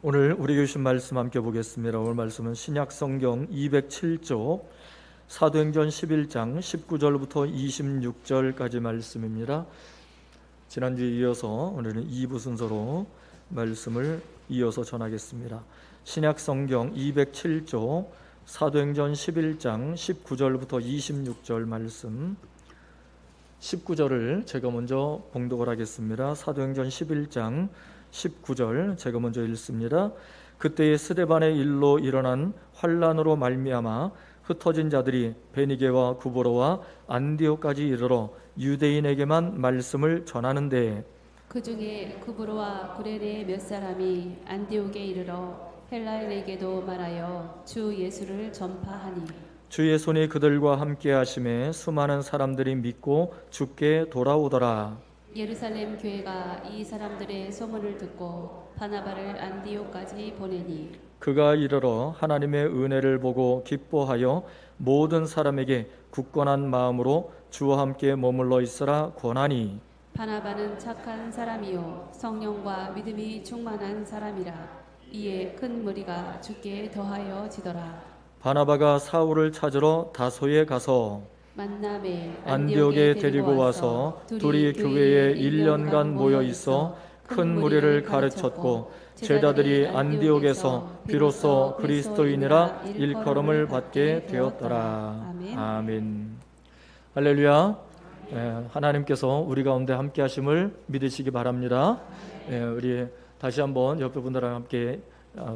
오늘 우리 교신 말씀 함께 보겠습니다. 오늘 말씀은 신약성경 207조 사도행전 11장 19절부터 26절까지 말씀입니다. 지난주에 이어서 오늘은 2부 순서로 말씀을 이어서 전하겠습니다. 신약성경 207조 사도행전 11장 19절부터 26절 말씀, 19절을 제가 먼저 봉독을 하겠습니다. 사도행전 11장 19절 제가 먼저 읽습니다. 그때의 스데반의 일로 일어난 환란으로 말미암아 흩어진 자들이 베니게와 구브로와 안디옥까지 이르러 유대인에게만 말씀을 전하는데, 그 중에 구브로와 구레네의 몇 사람이 안디옥에 이르러 헬라인에게도 말하여 주 예수를 전파하니, 주의 손이 그들과 함께 하심에 수많은 사람들이 믿고 주께 돌아오더라. 예루살렘 교회가 이 사람들의 소문을 듣고 바나바를 안디옥까지 보내니, 그가 이르러 하나님의 은혜를 보고 기뻐하여 모든 사람에게 굳건한 마음으로 주와 함께 머물러 있으라 권하니, 바나바는 착한 사람이요 성령과 믿음이 충만한 사람이라. 이에 큰 무리가 주께 더하여 지더라. 바나바가 사울을 찾으러 다소에 가서 만남에 안디옥에 데리고 와서 둘이 교회에 1년간 모여 있어 큰 무리를 가르쳤고, 제자들이 안디옥에서 비로소 그리스도인이라 일컬음을 받게 되었더라. 아멘. 할렐루야. 하나님께서 우리 가운데 함께 하심을 믿으시기 바랍니다. 우리 다시 한번 옆에 분들과 함께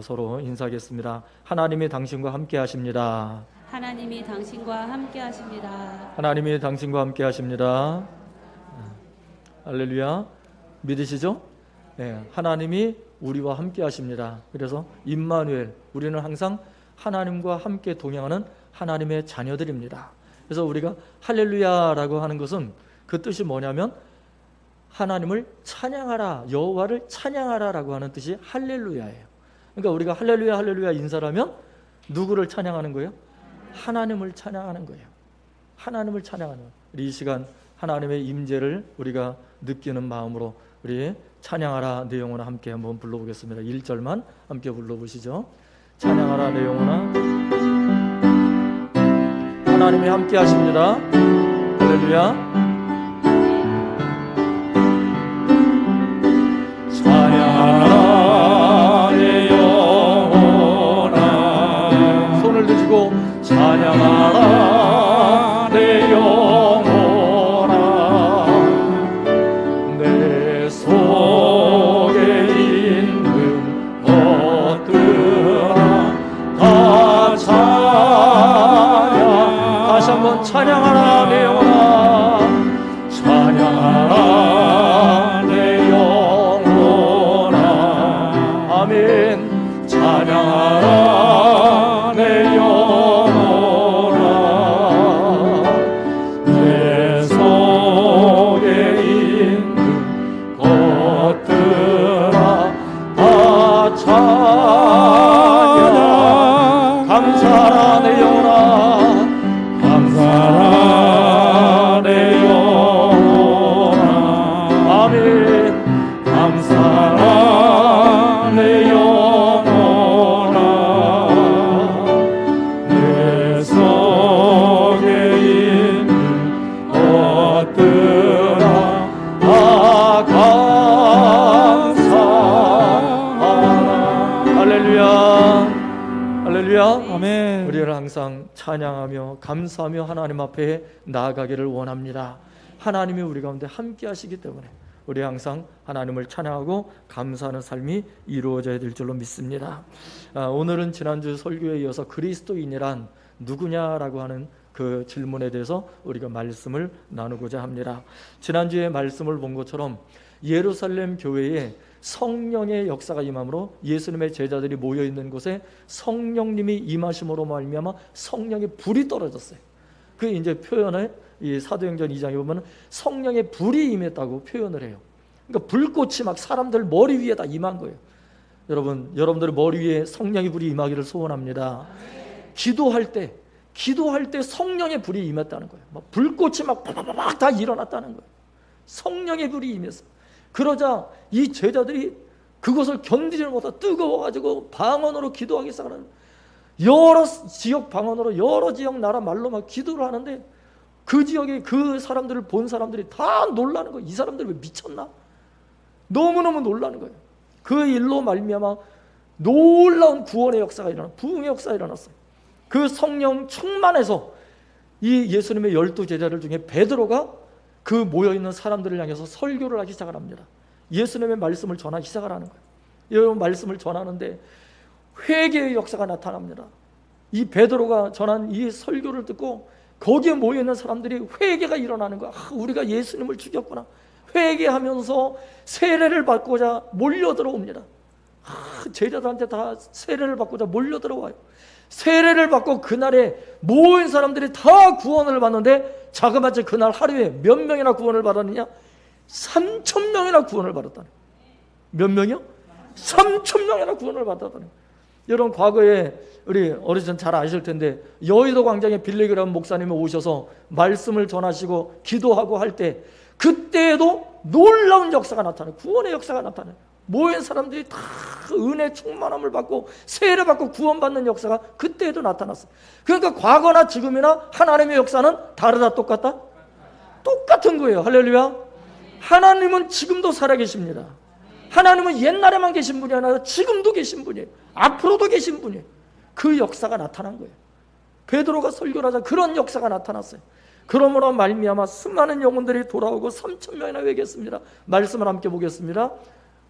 서로 인사하겠습니다. 하나님이 당신과 함께 하십니다. 하나님이 당신과 함께 하십니다. 하나님이 당신과 함께 하십니다. 할렐루야. 믿으시죠? 하나님이 우리와 함께 하십니다. 그래서 임마누엘, 우리는 항상 하나님과 함께 동행하는 하나님의 자녀들입니다. 그래서 우리가 할렐루야라고 하는 것은 그 뜻이 뭐냐면 하나님을 찬양하라, 여호와를 찬양하라라고 하는 뜻이 할렐루야예요. 그러니까 우리가 할렐루야 할렐루야 인사를 하면 누구를 찬양하는 거예요? 하나님을 찬양하는 거예요. 하나님을 찬양하는 거예요. 이 시간 하나님의 임재를 우리가 느끼는 마음으로 우리 찬양하라 내 영혼아 함께 한번 불러보겠습니다. 1절만 함께 불러보시죠. 찬양하라 내 영혼아. 하나님이 함께 하십니다. 할렐루야. 찬양하라 내 영혼아. 손을 드시고 찬양하라 내 영혼아. 내 속에 있는 것들아 다 찬양. 다시 한번 찬양하라 내 영혼아. 찬양하라 내 영혼아. 아멘. 찬양하라 내 영혼아. 내 속에 있는 것들아 다 찬양. 감사하라 내 영혼아. 감사하라 내 영혼아. 아멘. 감사하라 내 영혼아. 내 속에 있는 것들아 다 감사하라. 할렐루야. 할렐루야. 아멘. 우리는 항상 찬양하며 감사하며 하나님 앞에 나아가기를 원합니다. 하나님이 우리 가운데 함께 하시기 때문에 우리 항상 하나님을 찬양하고 감사하는 삶이 이루어져야 될 줄로 믿습니다. 오늘은 지난주 설교에 이어서 그리스도인이란 누구냐라고 하는 그 질문에 대해서 우리가 말씀을 나누고자 합니다. 지난주에 말씀을 본 것처럼 예루살렘 교회에 성령의 역사가 임함으로 예수님의 제자들이 모여 있는 곳에 성령님이 임하심으로 말미암아 성령의 불이 떨어졌어요. 그 이제 표현을 이 사도행전 2장에 보면 성령의 불이 임했다고 표현을 해요. 그러니까 불꽃이 막 사람들 머리 위에다 임한 거예요. 여러분들 머리 위에 성령의 불이 임하기를 소원합니다. 기도할 때 성령의 불이 임했다는 거예요. 막 불꽃이 막 다 일어났다는 거예요. 성령의 불이 임했어. 그러자 이 제자들이 그것을 견디지 못하고 뜨거워가지고 방언으로 기도하기 시작하는, 여러 지역 방언으로 여러 지역 나라 말로 막 기도를 하는데 그 지역에 그 사람들을 본 사람들이 다 놀라는 거예요. 이 사람들이 왜 미쳤나? 너무너무 놀라는 거예요. 그 일로 말미암아 놀라운 구원의 역사가 일어나, 부흥의 역사가 일어났어요. 그 성령 충만해서 이 예수님의 12제자들 중에 베드로가 그 모여있는 사람들을 향해서 설교를 하기 시작을 합니다. 예수님의 말씀을 전하기 시작을 하는 거예요. 여러분, 말씀을 전하는데 회개의 역사가 나타납니다. 이 베드로가 전한 이 설교를 듣고 거기에 모여있는 사람들이 회개가 일어나는 거야. 우리가 예수님을 죽였구나. 회개하면서 세례를 받고자 몰려들어옵니다. 제자들한테 다 세례를 받고자 몰려들어와요. 세례를 받고 그날에 모인 사람들이 다 구원을 받는데 자그마치 그날 하루에 몇 명이나 구원을 받았느냐? 3,000명이나 구원을 받았다는. 몇 명이요? 3,000명이나 구원을 받았다는. 여러분, 과거에 우리 어르신 잘 아실 텐데 여의도 광장에 빌리그람 목사님이 오셔서 말씀을 전하시고 기도하고 할 때 그때에도 놀라운 역사가 나타나요. 구원의 역사가 나타나요. 모인 사람들이 다 은혜 충만함을 받고 세례 받고 구원받는 역사가 그때에도 나타났어요. 그러니까 과거나 지금이나 하나님의 역사는 다르다, 똑같다? 똑같은 거예요. 할렐루야. 하나님은 지금도 살아계십니다. 하나님은 옛날에만 계신 분이 아니라 지금도 계신 분이에요. 앞으로도 계신 분이에요. 그 역사가 나타난 거예요. 베드로가 설교를 하자 그런 역사가 나타났어요. 그러므로 말미암아 수많은 영혼들이 돌아오고 3,000명이나 회개했습니다. 말씀을 함께 보겠습니다.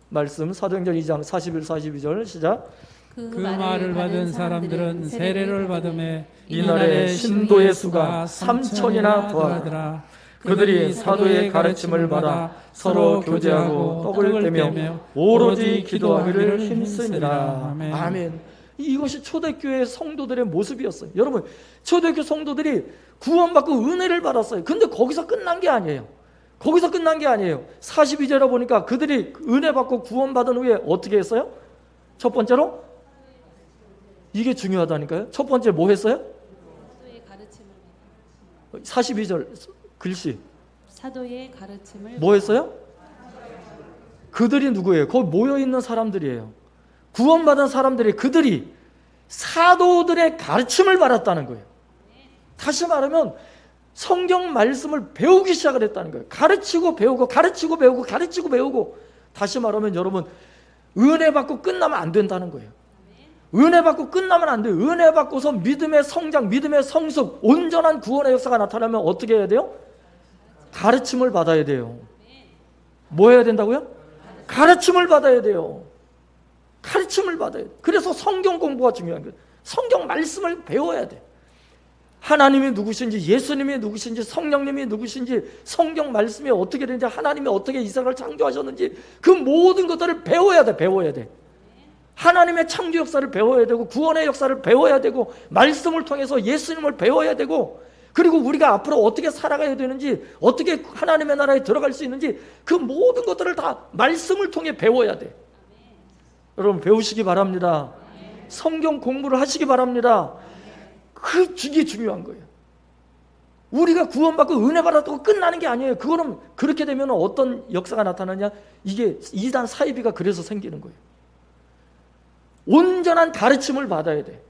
말씀 사도행전 2장 41, 42절 시작. 그 말을 받은 사람들은 세례를 받음에 이날에 신도의 수가 3,000이나 더하더라. 그들이 사도의 가르침을 받아 서로 교제하고 떡을 떼며 오로지 기도하기를 힘쓰니라. 아멘. 이것이 초대교회 성도들의 모습이었어요. 여러분, 초대교회 성도들이 구원받고 은혜를 받았어요. 근데 거기서 끝난 게 아니에요. 거기서 끝난 게 아니에요. 42절에 보니까 그들이 은혜 받고 구원받은 후에 어떻게 했어요? 첫 번째로, 이게 중요하다니까요. 첫 번째 뭐 했어요? 사도의 가르침을 42절 글씨 사도의 가르침을 뭐 했어요? 그들이 누구예요? 거기 모여있는 사람들이에요. 구원받은 사람들이, 그들이 사도들의 가르침을 받았다는 거예요. 다시 말하면 성경 말씀을 배우기 시작을 했다는 거예요. 가르치고 배우고 가르치고 배우고 가르치고 배우고. 다시 말하면 여러분, 은혜 받고 끝나면 안 된다는 거예요. 은혜 받고 끝나면 안 돼요. 은혜 받고서 믿음의 성장, 믿음의 성숙, 온전한 구원의 역사가 나타나면 어떻게 해야 돼요? 가르침을 받아야 돼요. 뭐 해야 된다고요? 가르침을 받아야 돼요. 가르침을 받아야 돼요. 그래서 성경 공부가 중요한 거예요. 성경 말씀을 배워야 돼. 하나님이 누구신지, 예수님이 누구신지, 성령님이 누구신지, 성경 말씀이 어떻게 되는지, 하나님이 어떻게 이 세상을 창조하셨는지 그 모든 것들을 배워야 돼. 배워야 돼. 하나님의 창조 역사를 배워야 되고 구원의 역사를 배워야 되고 말씀을 통해서 예수님을 배워야 되고, 그리고 우리가 앞으로 어떻게 살아가야 되는지, 어떻게 하나님의 나라에 들어갈 수 있는지 그 모든 것들을 다 말씀을 통해 배워야 돼. 여러분, 배우시기 바랍니다. 성경 공부를 하시기 바랍니다. 그게 중요한 거예요. 우리가 구원받고 은혜 받았다고 끝나는 게 아니에요. 그거는 그렇게 되면 어떤 역사가 나타나냐? 이게 이단 사이비가 그래서 생기는 거예요. 온전한 가르침을 받아야 돼.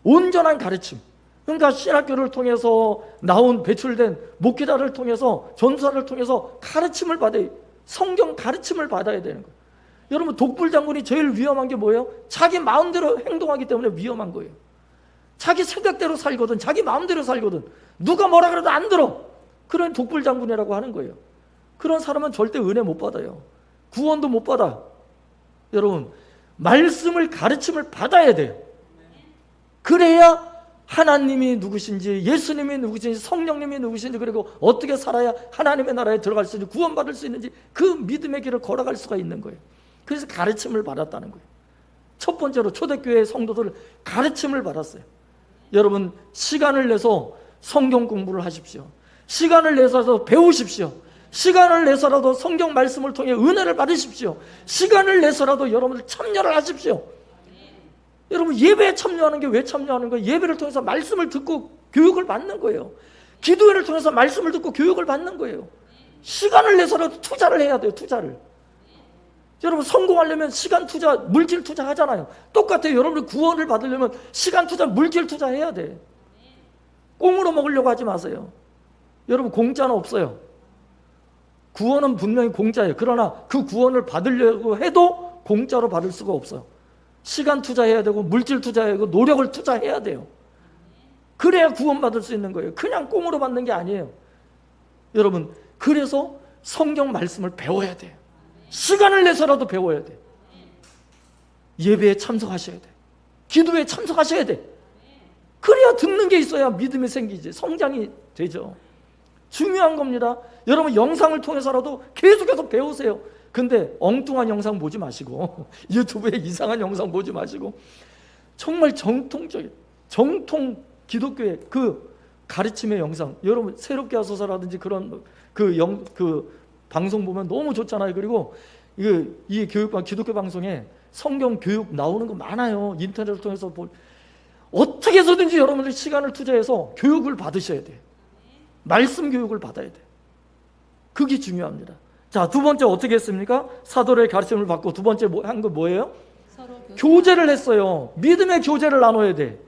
온전한 가르침. 그러니까 신학교를 통해서 나온 배출된 목회자를 통해서, 전사를 통해서 가르침을 받아야, 성경 가르침을 받아야 되는 거예요. 여러분, 독불 장군이 제일 위험한 게 뭐예요? 자기 마음대로 행동하기 때문에 위험한 거예요. 자기 생각대로 살거든, 자기 마음대로 살거든, 누가 뭐라 그래도 안 들어. 그런 독불 장군이라고 하는 거예요. 그런 사람은 절대 은혜 못 받아요. 구원도 못 받아. 여러분, 말씀을, 가르침을 받아야 돼요. 그래야 하나님이 누구신지, 예수님이 누구신지, 성령님이 누구신지, 그리고 어떻게 살아야 하나님의 나라에 들어갈 수 있는지, 구원받을 수 있는지 그 믿음의 길을 걸어갈 수가 있는 거예요. 그래서 가르침을 받았다는 거예요. 첫 번째로 초대교회 성도들 가르침을 받았어요. 여러분, 시간을 내서 성경 공부를 하십시오. 시간을 내서라도 배우십시오. 시간을 내서라도 성경 말씀을 통해 은혜를 받으십시오. 시간을 내서라도 여러분들 참여를 하십시오. 여러분, 예배에 참여하는 게 왜 참여하는 거예요? 예배를 통해서 말씀을 듣고 교육을 받는 거예요. 기도회를 통해서 말씀을 듣고 교육을 받는 거예요. 시간을 내서라도 투자를 해야 돼요. 투자를. 여러분 성공하려면 시간 투자, 물질 투자 하잖아요. 똑같아요. 여러분들 구원을 받으려면 시간 투자, 물질 투자해야 돼. 꽁으로 먹으려고 하지 마세요. 여러분 공짜는 없어요. 구원은 분명히 공짜예요. 그러나 그 구원을 받으려고 해도 공짜로 받을 수가 없어요. 시간 투자해야 되고 물질 투자해야 되고 노력을 투자해야 돼요. 그래야 구원받을 수 있는 거예요. 그냥 꽁으로 받는 게 아니에요. 여러분 그래서 성경 말씀을 배워야 돼요. 시간을 내서라도 배워야 돼. 예배에 참석하셔야 돼. 기도에 참석하셔야 돼. 그래야 듣는 게 있어야 믿음이 생기지, 성장이 되죠. 중요한 겁니다. 여러분 영상을 통해서라도 계속해서 배우세요. 근데 엉뚱한 영상 보지 마시고 유튜브에 이상한 영상 보지 마시고 정말 정통 기독교의 그 가르침의 영상, 여러분 새롭게 하소서라든지 그런 그 방송 보면 너무 좋잖아요. 그리고 이 기독교 방송에 성경 교육 나오는 거 많아요. 인터넷을 통해서 어떻게 해서든지 여러분들 시간을 투자해서 교육을 받으셔야 돼요. 말씀 교육을 받아야 돼요. 그게 중요합니다. 자, 두 번째 어떻게 했습니까? 사도의 가르침을 받고 두 번째 한 거 뭐예요? 서로 교제를 했어요. 믿음의 교제를 나눠야 돼.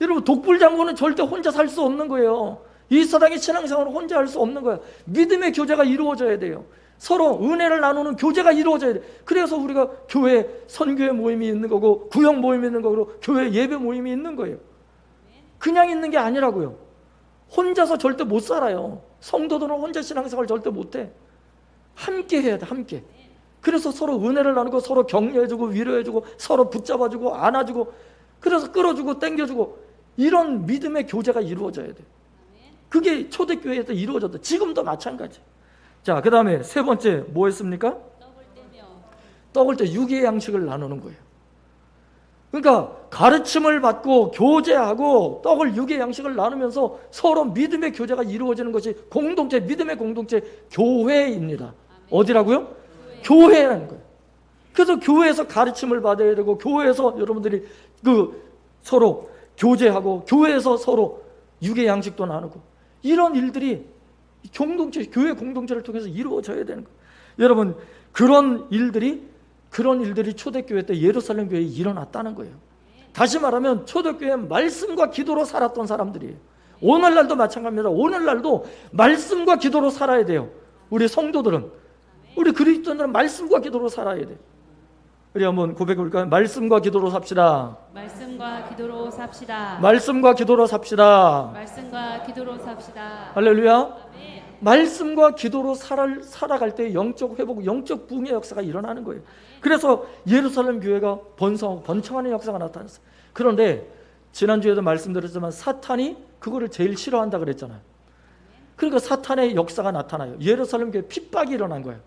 여러분 독불장군은 절대 혼자 살 수 없는 거예요. 이 사당의 신앙생활을 혼자 할 수 없는 거예요. 믿음의 교제가 이루어져야 돼요. 서로 은혜를 나누는 교제가 이루어져야 돼요. 그래서 우리가 교회 선교회 모임이 있는 거고 구역 모임이 있는 거고 교회 예배 모임이 있는 거예요. 그냥 있는 게 아니라고요. 혼자서 절대 못 살아요. 성도들은 혼자 신앙생활 절대 못해. 함께 해야 돼. 함께. 그래서 서로 은혜를 나누고 서로 격려해주고 위로해주고 서로 붙잡아주고 안아주고 그래서 끌어주고 땡겨주고 이런 믿음의 교제가 이루어져야 돼. 그게 초대교회에서 이루어졌다. 지금도 마찬가지. 자, 그 다음에 세 번째 뭐 했습니까? 떡을 때 육의 양식을 나누는 거예요. 그러니까 가르침을 받고 교제하고 떡을 육의 양식을 나누면서 서로 믿음의 교제가 이루어지는 것이 공동체, 믿음의 공동체 교회입니다. 어디라고요? 교회라는 거예요. 그래서 교회에서 가르침을 받아야 되고 교회에서 여러분들이 서로 교제하고 교회에서 서로 육의 양식도 나누고 이런 일들이 공동체, 교회 공동체를 통해서 이루어져야 되는 거예요. 여러분 그런 일들이 초대교회 때 예루살렘 교회에 일어났다는 거예요. 다시 말하면 초대교회 말씀과 기도로 살았던 사람들이에요. 오늘날도 마찬가지입니다. 오늘날도 말씀과 기도로 살아야 돼요. 우리 성도들은, 우리 그리스도인들은 말씀과 기도로 살아야 돼요. 우리 한번 고백해 볼까요? 말씀과 기도로 삽시다. 말씀과 기도로 삽시다. 말씀과 기도로 삽시다. 말씀과 기도로 삽시다. 할렐루야. 말씀과 기도로 살아갈 때 영적 회복, 영적 부흥의 역사가 일어나는 거예요. 그래서 예루살렘 교회가 번창하는 역사가 나타났어요. 그런데 지난주에도 말씀드렸지만 사탄이 그거를 제일 싫어한다 그랬잖아요. 그러니까 사탄의 역사가 나타나요. 예루살렘 교회 핍박이 일어난 거예요.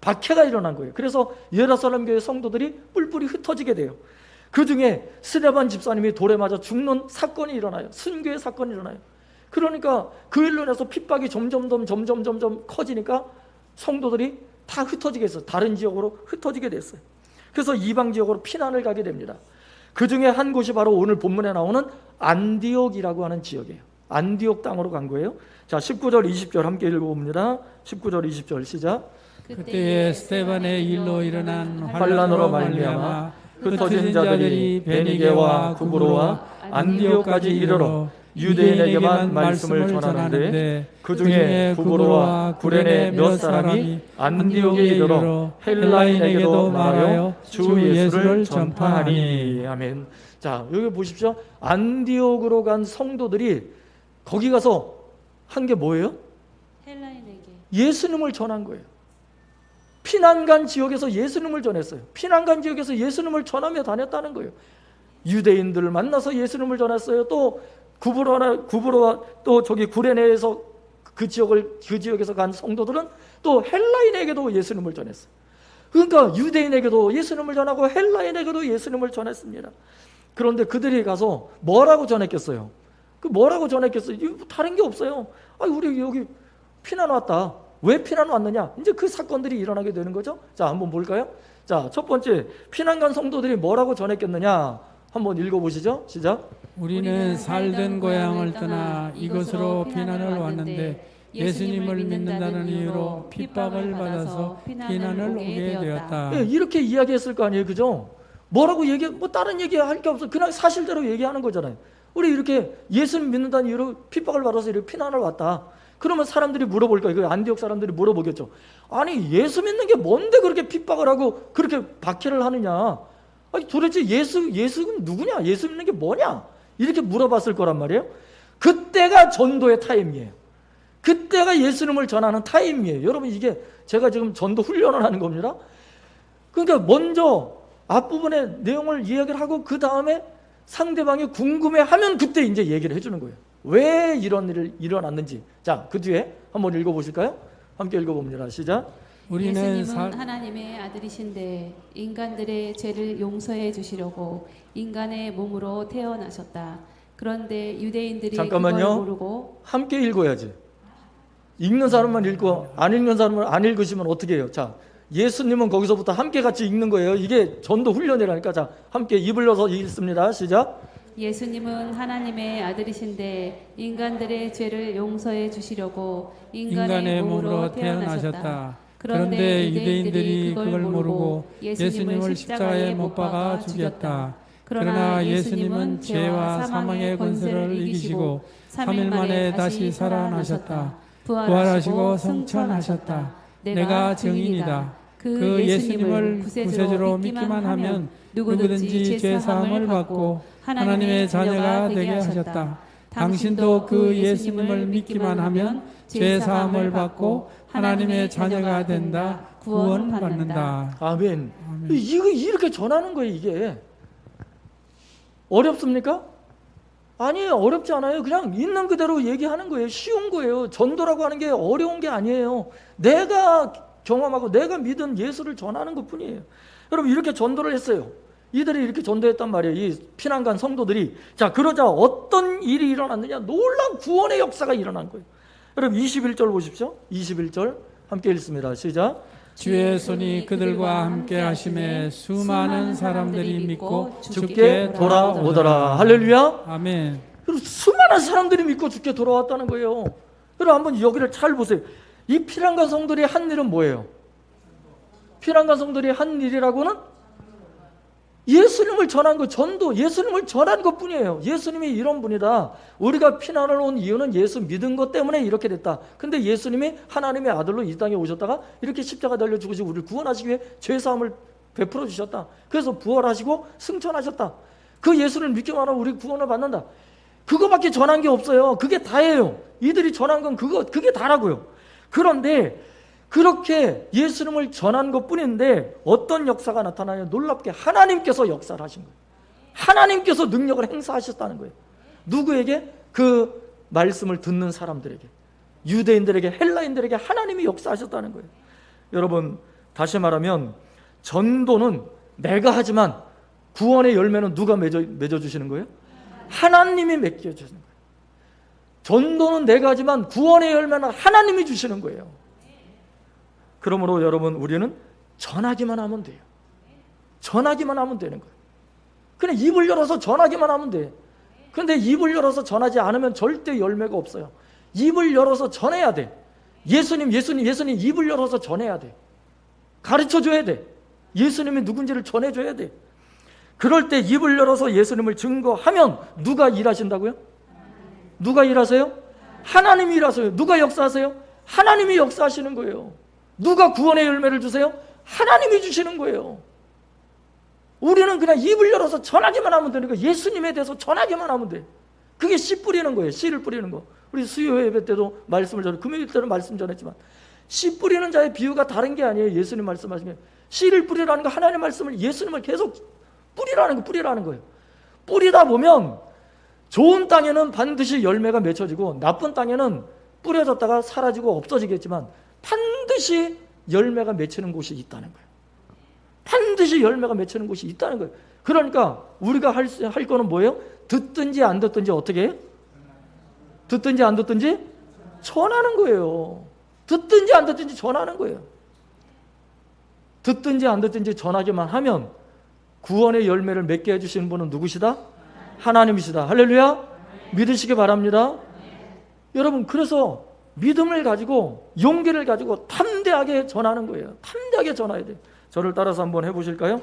박해가 일어난 거예요. 그래서 예루살렘 교회 성도들이 뿔뿔이 흩어지게 돼요. 그 중에 스데반 집사님이 돌에 맞아 죽는 사건이 일어나요. 순교의 사건이 일어나요. 그러니까 그 일로 인해서 핍박이 점점 커지니까 성도들이 다 흩어지게 했어요. 다른 지역으로 흩어지게 됐어요. 그래서 이방 지역으로 피난을 가게 됩니다. 그 중에 한 곳이 바로 오늘 본문에 나오는 안디옥이라고 하는 지역이에요. 안디옥 땅으로 간 거예요. 자, 19절 20절 함께 읽어봅니다. 19절 20절 시작. 그때에 스데반의 일로 일어난 환난으로 말미암아 흩어진 자들이 베니게와 구브로와 안디옥까지 이르러 유대인에게만 말씀을 전하는데 그 중에 구브로와 구레네 몇 사람이 안디옥에 이르러 헬라인에게도 말하여 주 예수를 전파하니. 아멘. 자, 여기 보십시오. 안디옥으로 간 성도들이 거기 가서 한 게 뭐예요? 헬라인에게 예수님을 전한 거예요. 피난간 지역에서 예수님을 전했어요. 피난간 지역에서 예수님을 전하며 다녔다는 거예요. 유대인들을 만나서 예수님을 전했어요. 또 구브로와 또 저기 구레네에서 그 지역에서 간 성도들은 또 헬라인에게도 예수님을 전했어요. 그러니까 유대인에게도 예수님을 전하고 헬라인에게도 예수님을 전했습니다. 그런데 그들이 가서 뭐라고 전했겠어요? 뭐라고 전했겠어요? 다른 게 없어요. 우리 여기 피난 왔다. 왜 피난 왔느냐? 이제 그 사건들이 일어나게 되는 거죠. 자, 한번 볼까요? 자, 첫 번째, 피난 간 성도들이 뭐라고 전했겠느냐? 한번 읽어보시죠. 시작. 우리는 살던 고향을 떠나 이곳으로 피난을 왔는데 예수님을 믿는다는 이유로 핍박을 받아서 피난을 오게 되었다. 예, 이렇게 이야기했을 거 아니에요, 그죠? 뭐라고 뭐 다른 얘기할 게 없어. 그냥 사실대로 얘기하는 거잖아요. 우리 이렇게 예수님 믿는다는 이유로 핍박을 받아서 이렇게 피난을 왔다. 그러면 사람들이 물어볼 거예요. 그 안디옥 사람들이 물어보겠죠. 아니, 예수 믿는 게 뭔데 그렇게 핍박을 하고 그렇게 박해를 하느냐? 아니, 도대체 예수는 누구냐? 예수 믿는 게 뭐냐? 이렇게 물어봤을 거란 말이에요. 그때가 전도의 타임이에요. 그때가 예수님을 전하는 타임이에요. 여러분, 이게 제가 지금 전도 훈련을 하는 겁니다. 그러니까 먼저 앞부분의 내용을 이야기를 하고 그 다음에 상대방이 궁금해하면 그때 이제 얘기를 해주는 거예요. 왜 이런 일이 일어났는지. 자, 그 뒤에 한번 읽어보실까요? 함께 읽어봅니다. 시작. 예수님은 하나님의 아들이신데 인간들의 죄를 용서해 주시려고 인간의 몸으로 태어나셨다. 그런데 유대인들이 잠깐만요. 그걸 모르고 함께 읽어야지. 읽는 사람만 읽고 안 읽는 사람은 안 읽으시면 어떻게 해요? 자, 예수님은 거기서부터 함께 같이 읽는 거예요. 이게 전도 훈련이라니까. 자, 함께 입을 열어서 읽습니다. 시작. 예수님은 하나님의 아들이신데 인간들의 죄를 용서해 주시려고 인간의 몸으로 태어나셨다. 그런데 유대인들이 그걸 모르고 예수님을 십자가에 못 박아 죽였다. 그러나 예수님은 죄와 사망의 권세를 이기시고 3일 만에 다시 살아나셨다. 부활하시고 성천하셨다. 내가 증인이다. 그 예수님을 구세주로 믿기만 하면 누구든지 죄사함을 받고 하나님의 자녀가 되게 하셨다. 당신도 그 예수님을 믿기만 하면 죄사함을 받고 하나님의 자녀가 된다. 구원받는다. 아멘. 이거 이렇게 전하는 거예요. 이게 어렵습니까? 아니에요. 어렵지 않아요. 그냥 있는 그대로 얘기하는 거예요. 쉬운 거예요. 전도라고 하는 게 어려운 게 아니에요. 내가 경험하고 내가 믿은 예수를 전하는 것뿐이에요. 여러분, 이렇게 전도를 했어요. 이들이 이렇게 전도했단 말이에요. 이 피난간 성도들이. 자, 그러자 어떤 일이 일어났느냐? 놀라운 구원의 역사가 일어난 거예요. 여러분, 21절 보십시오. 21절 함께 읽습니다. 시작. 주의 손이 그들과 함께 하심에 수많은 사람들이 믿고 주께 돌아오더라. 할렐루야. 아멘. 여러분, 수많은 사람들이 믿고 주께 돌아왔다는 거예요. 여러분, 한번 여기를 잘 보세요. 이 피난간 성들이 한 일은 뭐예요? 피난간 성들이 한 일이라고는 예수님을 전한 거, 전도, 예수님을 전한 것 뿐이에요. 예수님이 이런 분이다. 우리가 피난을 온 이유는 예수 믿은 것 때문에 이렇게 됐다. 근데 예수님이 하나님의 아들로 이 땅에 오셨다가 이렇게 십자가 달려 죽으시고 우리를 구원하시기 위해 죄사함을 베풀어 주셨다. 그래서 부활하시고 승천하셨다. 그 예수를 믿기만 하면 우리 구원을 받는다. 그거밖에 전한 게 없어요. 그게 다예요. 이들이 전한 건 그게 다라고요. 그런데 그렇게 예수님을 전한 것뿐인데 어떤 역사가 나타나요? 놀랍게 하나님께서 역사를 하신 거예요. 하나님께서 능력을 행사하셨다는 거예요. 누구에게? 그 말씀을 듣는 사람들에게, 유대인들에게, 헬라인들에게 하나님이 역사하셨다는 거예요. 여러분, 다시 말하면 전도는 내가 하지만 구원의 열매는 누가 맺어주시는 거예요? 하나님이 맺어주시는 거예요. 전도는 내가 하지만 구원의 열매는 하나님이 주시는 거예요. 그러므로 여러분, 우리는 전하기만 하면 돼요. 전하기만 하면 되는 거예요. 그냥 입을 열어서 전하기만 하면 돼요. 그런데 입을 열어서 전하지 않으면 절대 열매가 없어요. 입을 열어서 전해야 돼. 예수님 입을 열어서 전해야 돼. 가르쳐줘야 돼. 예수님이 누군지를 전해줘야 돼. 그럴 때 입을 열어서 예수님을 증거하면 누가 일하신다고요? 누가 일하세요? 하나님이 일하세요. 누가 역사하세요? 하나님이 역사하시는 거예요. 누가 구원의 열매를 주세요? 하나님이 주시는 거예요. 우리는 그냥 입을 열어서 전하기만 하면 되는 거예요. 예수님에 대해서 전하기만 하면 돼. 그게 씨 뿌리는 거예요. 씨를 뿌리는 거. 우리 수요 예배 때도 말씀을 전해, 금요일 때는 말씀 전했지만 씨 뿌리는 자의 비유가 다른 게 아니에요. 예수님 말씀하시면 씨를 뿌리라는 거, 하나님의 말씀을, 예수님을 계속 뿌리라는 거예요. 뿌리다 보면 좋은 땅에는 반드시 열매가 맺혀지고 나쁜 땅에는 뿌려졌다가 사라지고 없어지겠지만 반드시 열매가 맺히는 곳이 있다는 거예요. 반드시 열매가 맺히는 곳이 있다는 거예요. 그러니까 우리가 할 거는 뭐예요? 듣든지 안 듣든지 어떻게 해요? 듣든지 안 듣든지 전하는 거예요. 듣든지 안 듣든지 전하는 거예요. 듣든지 안 듣든지 전하기만 하면 구원의 열매를 맺게 해주시는 분은 누구시다? 하나님이시다. 할렐루야. 믿으시기 바랍니다. 여러분, 그래서 믿음을 가지고 용기를 가지고 담대하게 전하는 거예요. 담대하게 전해야 돼요. 저를 따라서 한번 해보실까요?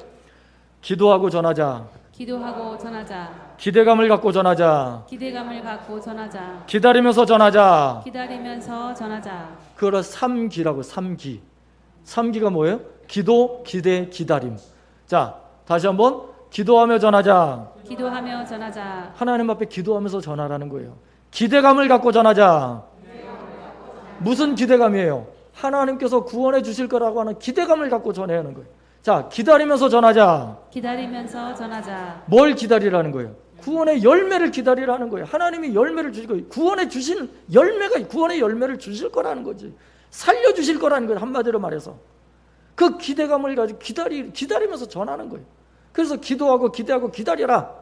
기도하고 전하자. 기도하고 전하자. 기대감을 갖고 전하자. 기대감을 갖고 전하자. 기다리면서 전하자. 기다리면서 전하자. 그걸 3기라고. 3기. 3기가 뭐예요? 기도, 기대, 기다림. 자, 다시 한번 기도하며 전하자. 기도하며 전하자. 하나님 앞에 기도하면서 전하라는 거예요. 기대감을 갖고 전하자. 무슨 기대감이에요? 하나님께서 구원해 주실 거라고 하는 기대감을 갖고 전해야 하는 거예요. 자, 기다리면서 전하자. 기다리면서 전하자. 뭘 기다리라는 거예요? 구원의 열매를 기다리라는 거예요. 하나님이 열매를 주실 거예요. 구원해 주신 열매가 구원의 열매를 주실 거라는 거지. 살려 주실 거라는 거예요. 한마디로 말해서. 그 기대감을 가지고 기다리면서 전하는 거예요. 그래서 기도하고 기대하고 기다려라.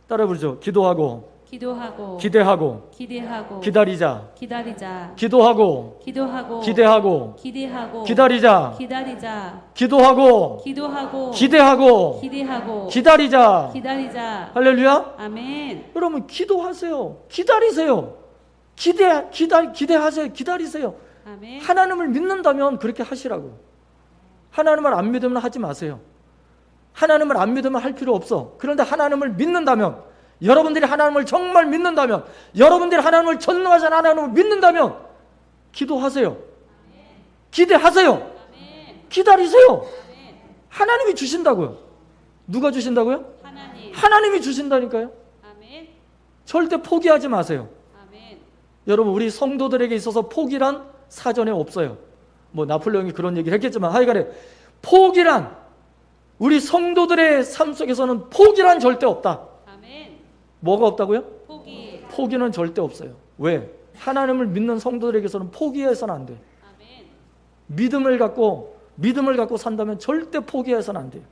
따라 부르죠. 기도하고 기도하고 기대하고 기대하고 기다리자. 기다리자. 기도하고 기도하고 기대하고 기대하고 기다리자. 기다리자. 기도하고 기도하고 기대하고 기대하고 기다리자. 기다리자. 할렐루야. 아멘. 여러분 기도하세요. 기다리세요. 기대하세요. 기다리세요. 아멘. 하나님을 믿는다면 그렇게 하시라고. 하나님을 안 믿으면 하지 마세요. 하나님을 안 믿으면 할 필요 없어. 그런데 하나님을 믿는다면, 여러분들이 하나님을 정말 믿는다면, 여러분들이 하나님을 전능하신 하나님을 믿는다면 기도하세요. 기대하세요. 기다리세요. 하나님이 주신다고요. 누가 주신다고요? 하나님. 하나님이 주신다니까요. 아멘. 절대 포기하지 마세요. 아멘. 여러분, 우리 성도들에게 있어서 포기란 사전에 없어요. 뭐 나폴레옹이 그런 얘기를 했겠지만 하여간에 포기란, 우리 성도들의 삶 속에서는 포기란 절대 없다. 아멘. 뭐가 없다고요? 포기. 포기는 절대 없어요. 왜? 하나님을 믿는 성도들에게서는 포기해서는 안 돼. 아멘. 믿음을 갖고 산다면 절대 포기해서는 안 돼요.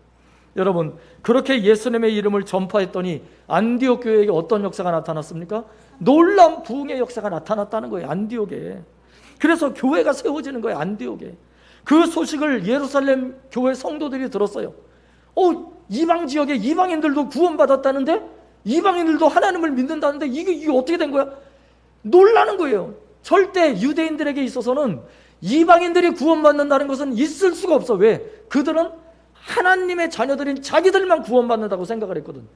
여러분, 그렇게 예수님의 이름을 전파했더니 안디옥 교회에게 어떤 역사가 나타났습니까? 놀라운 부흥의 역사가 나타났다는 거예요. 안디옥에. 그래서 교회가 세워지는 거예요. 안디옥에. 그 소식을 예루살렘 교회 성도들이 들었어요. 이방 지역에 이방인들도 구원받았다는데, 이방인들도 하나님을 믿는다는데 이게 어떻게 된 거야? 놀라는 거예요. 절대 유대인들에게 있어서는 이방인들이 구원받는다는 것은 있을 수가 없어. 왜? 그들은 하나님의 자녀들인 자기들만 구원받는다고 생각을 했거든.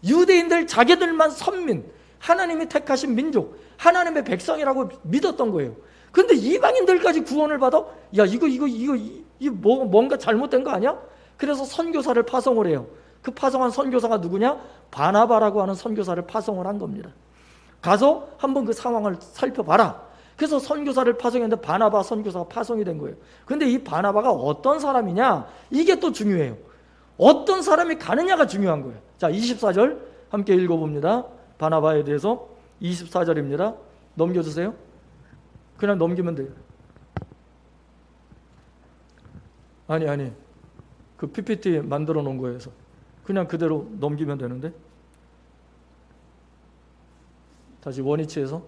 유대인들 자기들만 선민, 하나님이 택하신 민족, 하나님의 백성이라고 믿었던 거예요. 근데 이방인들까지 구원을 받아? 야, 이거 뭔가 잘못된 거 아니야? 그래서 선교사를 파송을 해요. 그 파송한 선교사가 누구냐? 바나바라고 하는 선교사를 파송을 한 겁니다. 가서 한번 그 상황을 살펴봐라. 그래서 선교사를 파송했는데 바나바 선교사가 파송이 된 거예요. 근데 이 바나바가 어떤 사람이냐? 이게 또 중요해요. 어떤 사람이 가느냐가 중요한 거예요. 자, 24절 함께 읽어봅니다. 바나바에 대해서 24절입니다. 넘겨주세요. 그냥 넘기면 돼요. 아니 그 PPT 만들어 놓은 거에서 그냥 그대로 넘기면 되는데. 다시 원위치에서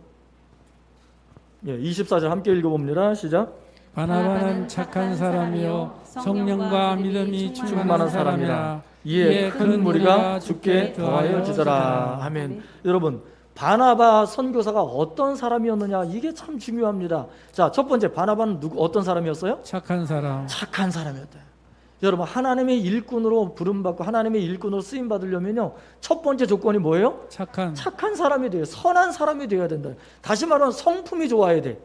24절 함께 읽어봅니다. 시작. 바나바는 착한 사람이요 성령과 믿음이 충만한 사람이라. 이에 큰 무리가 주께 더하여 지더라. 아멘. 여러분, 바나바 선교사가 어떤 사람이었느냐, 이게 참 중요합니다. 자, 첫 번째, 바나바는 어떤 사람이었어요? 착한 사람. 착한 사람이었다. 여러분, 하나님의 일꾼으로 부름받고 하나님의 일꾼으로 쓰임 받으려면요, 첫 번째 조건이 뭐예요? 착한 사람이 돼요. 선한 사람이 되어야 된다. 다시 말하면 성품이 좋아야 돼.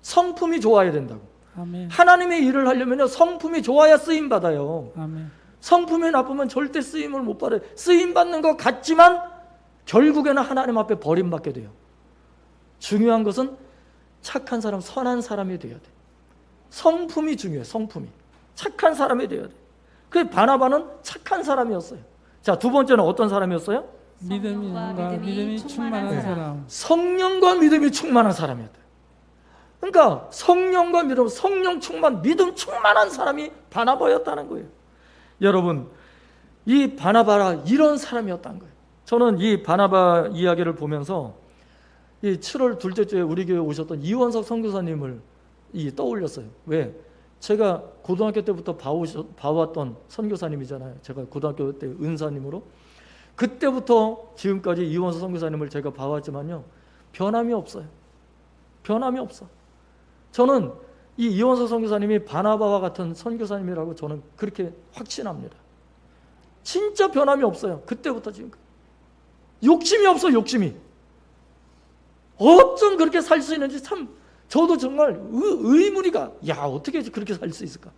성품이 좋아야 된다고. 아멘. 하나님의 일을 하려면요, 성품이 좋아야 쓰임 받아요. 아멘. 성품이 나쁘면 절대 쓰임을 못 받아요. 쓰임 받는 것 같지만 결국에는 하나님 앞에 버림받게 돼요. 중요한 것은 착한 사람, 선한 사람이 돼야 돼. 성품이 중요해. 성품이 착한 사람이 돼야 돼. 그 바나바는 착한 사람이었어요. 자, 두 번째는 어떤 사람이었어요? 믿음이 충만한 사람. 성령과 믿음이 충만한 사람이었다. 그러니까 성령과 믿음, 성령 충만, 믿음 충만한 사람이 바나바였다는 거예요. 여러분, 이 바나바가 이런 사람이었다는 거예요. 저는 이 바나바 이야기를 보면서 이 7월 둘째 주에 우리 교회에 오셨던 이원석 선교사님을 떠올렸어요. 왜? 제가 고등학교 때부터 봐왔던 선교사님이잖아요. 제가 고등학교 때 은사님으로. 그때부터 지금까지 이원석 선교사님을 제가 봐왔지만요, 변함이 없어요. 변함이 없어. 저는 이 이원석 선교사님이 바나바와 같은 선교사님이라고 저는 그렇게 확신합니다. 진짜 변함이 없어요. 그때부터 지금까지. 욕심이 없어, 욕심이. 어쩜 그렇게 살 수 있는지 참 저도 정말 의문이 가. 야, 어떻게 그렇게 살 수 있을까?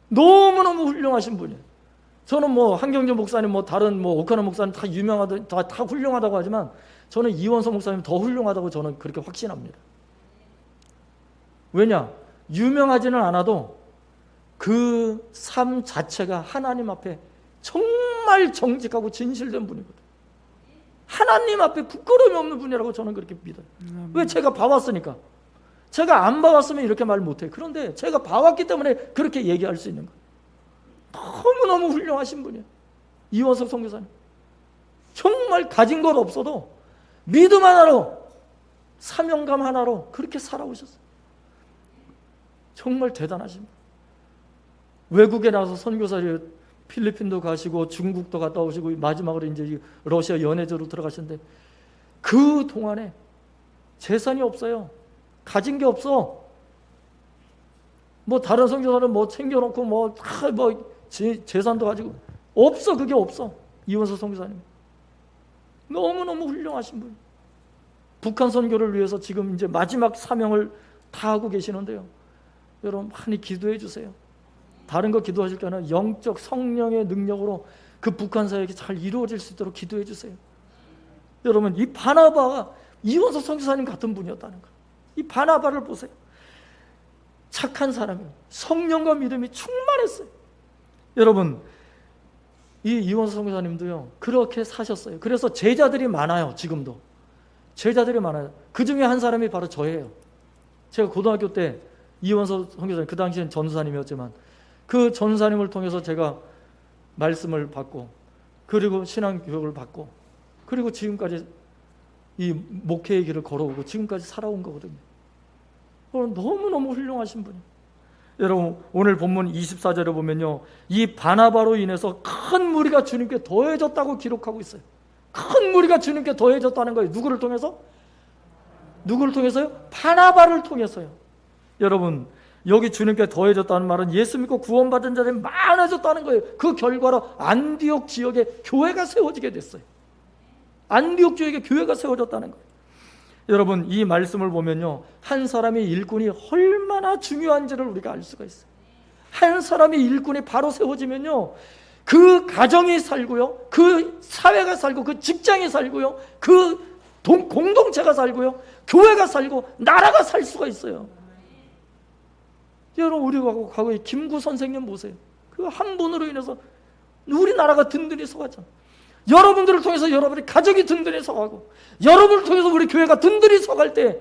너무너무 훌륭하신 분이에요. 저는 뭐 한경준 목사님, 뭐 다른 뭐 오카노 목사님 다 유명하다, 다 훌륭하다고 하지만 저는 이원석 목사님 더 훌륭하다고 저는 그렇게 확신합니다. 왜냐? 유명하지는 않아도 그 삶 자체가 하나님 앞에 정말 정직하고 진실된 분이거든요. 하나님 앞에 부끄러움이 없는 분이라고 저는 그렇게 믿어요. 왜? 제가 봐왔으니까. 제가 안 봐왔으면 이렇게 말 못해요. 그런데 제가 봐왔기 때문에 그렇게 얘기할 수 있는 거예요. 너무너무 훌륭하신 분이에요. 이원석 선교사님. 정말 가진 것 없어도 믿음 하나로, 사명감 하나로 그렇게 살아오셨어요. 정말 대단하신 분. 외국에 나가서 선교사를 필리핀도 가시고 중국도 갔다 오시고 마지막으로 이제 러시아 연해저로 들어가셨는데 그 동안에 재산이 없어요. 가진 게 없어. 뭐 다른 선교사는 뭐 챙겨놓고 뭐 재산도 가지고 없어. 그게 없어. 이원석 선교사님 너무너무 훌륭하신 분. 북한 선교를 위해서 지금 이제 마지막 사명을 다 하고 계시는데요. 여러분 많이 기도해 주세요. 다른 거 기도하실 게 아니라 영적 성령의 능력으로 그 북한 사역이 잘 이루어질 수 있도록 기도해 주세요. 여러분 이 바나바가 이원석 선교사님 같은 분이었다는 거예요. 이 바나바를 보세요. 착한 사람이에요. 성령과 믿음이 충만했어요. 여러분 이 이원석 선교사님도요 그렇게 사셨어요. 그래서 제자들이 많아요. 지금도 제자들이 많아요. 그 중에 한 사람이 바로 저예요. 제가 고등학교 때 이원석 선교사님, 그 당시엔 전사님이었지만 그 전사님을 통해서 제가 말씀을 받고 그리고 신앙교육을 받고 그리고 지금까지 이 목회의 길을 걸어오고 지금까지 살아온 거거든요. 너무너무 훌륭하신 분이에요. 여러분 오늘 본문 24절에 보면요 이 바나바로 인해서 큰 무리가 주님께 더해졌다고 기록하고 있어요. 큰 무리가 주님께 더해졌다는 거예요. 누구를 통해서? 누구를 통해서요? 바나바를 통해서요. 여러분 여기 주님께 더해졌다는 말은 예수 믿고 구원받은 자들이 많아졌다는 거예요. 그 결과로 안디옥 지역에 교회가 세워지게 됐어요. 안디옥 지역에 교회가 세워졌다는 거예요. 여러분 이 말씀을 보면요 한 사람의 일꾼이 얼마나 중요한지를 우리가 알 수가 있어요. 한 사람의 일꾼이 바로 세워지면요 그 가정이 살고요 그 사회가 살고 그 직장이 살고요 그 공동체가 살고요 교회가 살고 나라가 살 수가 있어요. 여러분 우리 과거에 김구 선생님 보세요. 그 한 분으로 인해서 우리나라가 든든히 서가잖아요. 여러분들을 통해서 여러분의 가족이 든든히 서가고 여러분을 통해서 우리 교회가 든든히 서갈 때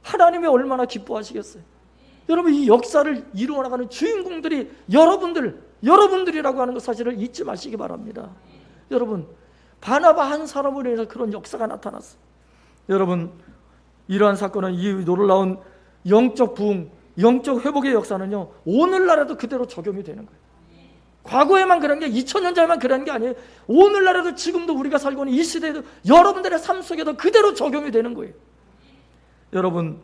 하나님이 얼마나 기뻐하시겠어요. 여러분 이 역사를 이루어 나가는 주인공들이 여러분들이라고 하는 것 사실을 잊지 마시기 바랍니다. 여러분 바나바 한 사람으로 인해서 그런 역사가 나타났어요. 여러분 이러한 사건은 이 놀라운 영적 부흥, 영적 회복의 역사는요 오늘날에도 그대로 적용이 되는 거예요. 과거에만 그런 게 2000년 전에만 그런 게 아니에요. 오늘날에도 지금도 우리가 살고 있는 이 시대에도 여러분들의 삶 속에도 그대로 적용이 되는 거예요. 여러분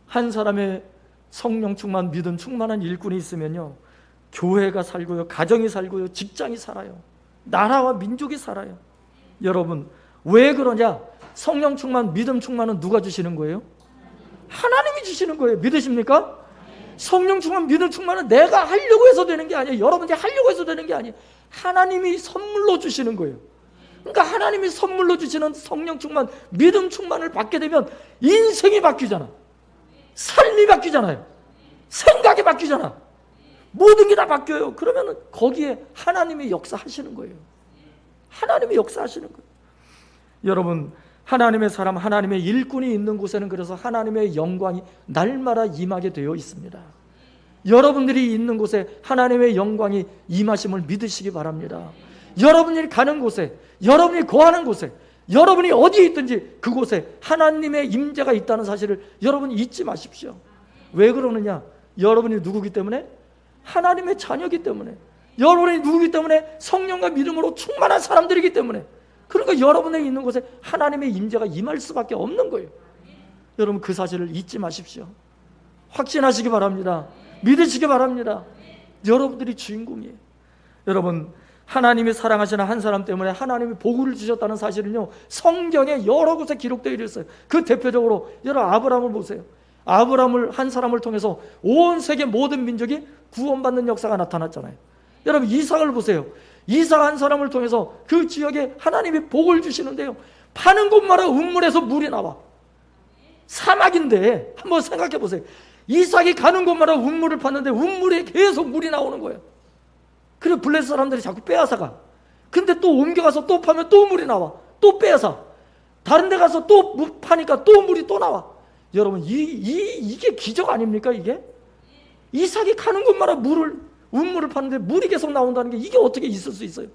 한 사람의 성령 충만, 믿음 충만한 일꾼이 있으면요 교회가 살고요 가정이 살고요 직장이 살아요 나라와 민족이 살아요. 여러분 왜 그러냐? 성령 충만, 믿음 충만은 누가 주시는 거예요? 하나님이 주시는 거예요. 믿으십니까? 성령 충만, 믿음 충만은 내가 하려고 해서 되는 게 아니에요. 여러분들이 하려고 해서 되는 게 아니에요. 하나님이 선물로 주시는 거예요. 그러니까 하나님이 선물로 주시는 성령 충만, 믿음 충만을 받게 되면 인생이 바뀌잖아. 삶이 바뀌잖아요. 생각이 바뀌잖아. 모든 게 다 바뀌어요. 그러면 거기에 하나님이 역사하시는 거예요. 하나님이 역사하시는 거예요. 여러분 하나님의 사람, 하나님의 일꾼이 있는 곳에는 그래서 하나님의 영광이 날마다 임하게 되어 있습니다. 여러분들이 있는 곳에 하나님의 영광이 임하심을 믿으시기 바랍니다. 여러분이 가는 곳에, 여러분이 거하는 곳에, 여러분이 어디에 있든지 그곳에 하나님의 임재가 있다는 사실을 여러분이 잊지 마십시오. 왜 그러느냐? 여러분이 누구기 때문에? 하나님의 자녀이기 때문에. 여러분이 누구기 때문에? 성령과 믿음으로 충만한 사람들이기 때문에. 그러니까 여러분이 있는 곳에 하나님의 임재가 임할 수밖에 없는 거예요. 여러분 그 사실을 잊지 마십시오. 확신하시기 바랍니다. 믿으시기 바랍니다. 여러분들이 주인공이에요. 여러분 하나님이 사랑하시는 한 사람 때문에 하나님이 복을 주셨다는 사실은요 성경에 여러 곳에 기록되어 있어요. 그 대표적으로 여러분 아브라함을 보세요. 아브라함을 한 사람을 통해서 온 세계 모든 민족이 구원받는 역사가 나타났잖아요. 여러분 이삭을 보세요. 이삭 한 사람을 통해서 그 지역에 하나님이 복을 주시는데요, 파는 곳마다 우물에서 물이 나와. 사막인데 한번 생각해 보세요. 이삭이 가는 곳마다 우물을 팠는데 우물에 계속 물이 나오는 거예요. 그래서 블레셋 사람들이 자꾸 빼앗아가. 근데 또 옮겨가서 또 파면 또 물이 나와. 또 빼앗아. 다른 데 가서 또 파니까 또 물이 또 나와. 여러분 이게 기적 아닙니까? 이게 이삭이 가는 곳마다 우물을 파는데 물이 계속 나온다는 게 이게 어떻게 있을 수 있어요?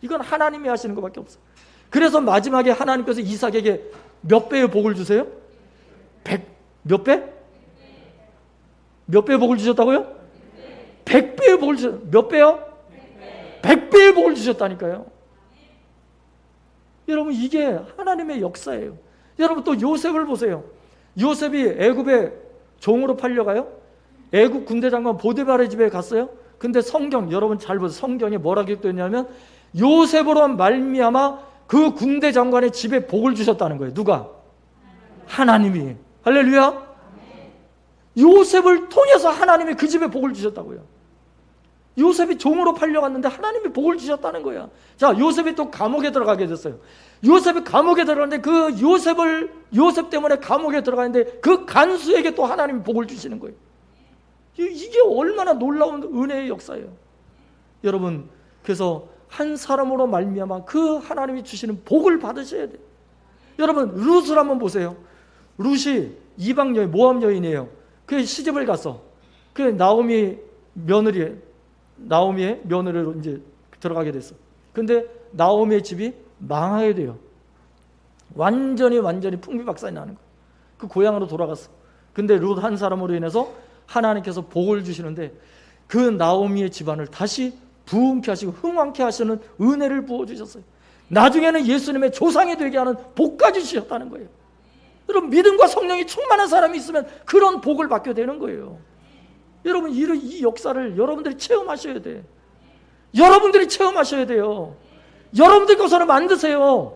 이건 하나님이 하시는 것밖에 없어요. 그래서 마지막에 하나님께서 이삭에게 몇 배의 복을 주세요? 몇 배? 몇 배의 복을 주셨다고요? 100배의 복을 주셨어요. 몇 배요? 100배의 복을 주셨다니까요. 여러분 이게 하나님의 역사예요. 여러분 또 요셉을 보세요. 요셉이 애굽에 종으로 팔려가요. 애굽 군대 장관 보디발의 집에 갔어요. 근데 성경 여러분 잘 보세요. 성경에 뭐라 기록되어 있냐면 요셉으로 말미암아 그 군대 장관의 집에 복을 주셨다는 거예요. 누가? 하나님이. 할렐루야. 요셉을 통해서 하나님이 그 집에 복을 주셨다고요. 요셉이 종으로 팔려갔는데 하나님이 복을 주셨다는 거야. 자, 요셉이 또 감옥에 들어가게 됐어요. 요셉이 감옥에 들어갔는데 그 요셉 때문에 감옥에 들어가는데 그 간수에게 또 하나님이 복을 주시는 거예요. 이게 얼마나 놀라운 은혜의 역사예요. 여러분, 그래서 한 사람으로 말미암아 그 하나님이 주시는 복을 받으셔야 돼요. 여러분 룻을 한번 보세요. 룻이 이방 여인, 모압 여인이에요. 그 시집을 갔어. 그 나오미의 며느리로 이제 들어가게 됐어. 근데 나오미의 집이 망하게 돼요. 완전히 풍비박산이 나는 거예요. 그 고향으로 돌아갔어. 근데 룻 한 사람으로 인해서 하나님께서 복을 주시는데 그 나오미의 집안을 다시 부흥케 하시고 흥왕케 하시는 은혜를 부어주셨어요. 나중에는 예수님의 조상이 되게 하는 복까지 주셨다는 거예요. 여러분 믿음과 성령이 충만한 사람이 있으면 그런 복을 받게 되는 거예요. 여러분 이 역사를 여러분들이 체험하셔야 돼. 여러분들이 체험하셔야 돼요. 여러분들 것으로 만드세요.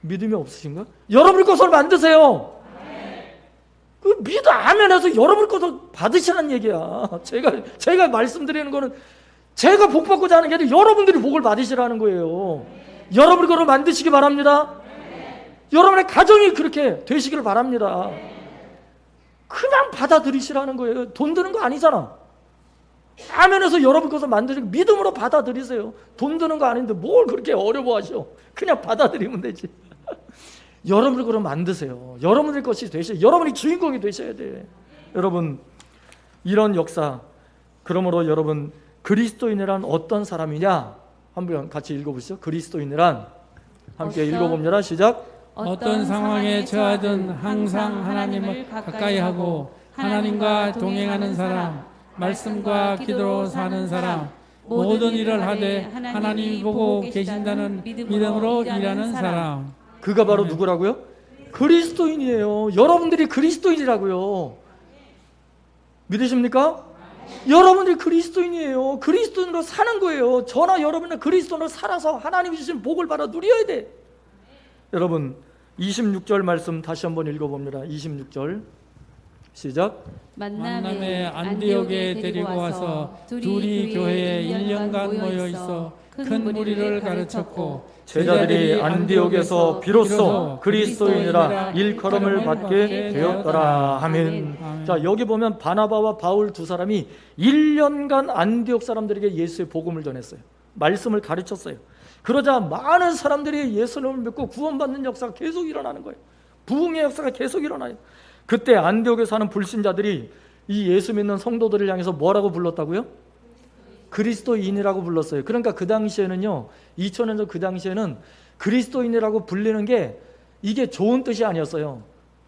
믿음이 없으신가? 여러분들 것으로 만드세요. 그 믿어 아멘해서 여러분 것으로 받으시라는 얘기야. 제가 말씀드리는 거는 제가 복 받고자 하는 게 아니라 여러분들이 복을 받으시라는 거예요. 여러분 것으로 만드시기 바랍니다. 여러분의 가정이 그렇게 되시기를 바랍니다. 그냥 받아들이시라는 거예요. 돈 드는 거 아니잖아. 아멘해서 여러분 것을 만드시고 믿음으로 받아들이세요. 돈 드는 거 아닌데 뭘 그렇게 어려워하셔. 그냥 받아들이면 되지. 여러분을 그럼 만드세요. 여러분들 것이 되셔야, 여러분이 주인공이 되셔야 돼. 여러분 이런 역사, 그러므로 여러분 그리스도인이란 어떤 사람이냐 한번 같이 읽어보시죠. 그리스도인이란 함께 읽어봅니다. 시작. 어떤 상황에 처하든 항상 하나님을 가까이 하고 하나님과 동행하는 사람, 말씀과 기도로 사는 사람, 모든 일을 하되 하나님이 보고 계신다는 믿음으로 일하는 사람. 그가 바로 누구라고요? 그리스도인이에요. 여러분들이 그리스도인이라고요. 믿으십니까? 여러분들이 그리스도인이에요. 그리스도인으로 사는 거예요. 저나 여러분은 그리스도인으로 살아서 하나님이 주신 복을 받아 누려야 돼. 여러분 26절 말씀 다시 한번 읽어봅니다. 26절 시작. 만남에 안디옥에 데리고 와서 둘이 교회에 1년간 모여 있어 큰 무리를 가르쳤고 제자들이 안디옥에서 비로소 그리스도인이라 일컬음을 받게 되었더라. 아멘. 자, 여기 보면 바나바와 바울 두 사람이 1년간 안디옥 사람들에게 예수의 복음을 전했어요. 말씀을 가르쳤어요. 그러자 많은 사람들이 예수님을 믿고 구원받는 역사가 계속 일어나는 거예요. 부흥의 역사가 계속 일어나요. 그때 안디옥에 사는 불신자들이 이 예수 믿는 성도들을 향해서 뭐라고 불렀다고요? 그리스도인이라고 불렀어요. 그러니까 그 당시에는요, 2000년 전 그 당시에는 그리스도인이라고 불리는 게 이게 좋은 뜻이 아니었어요.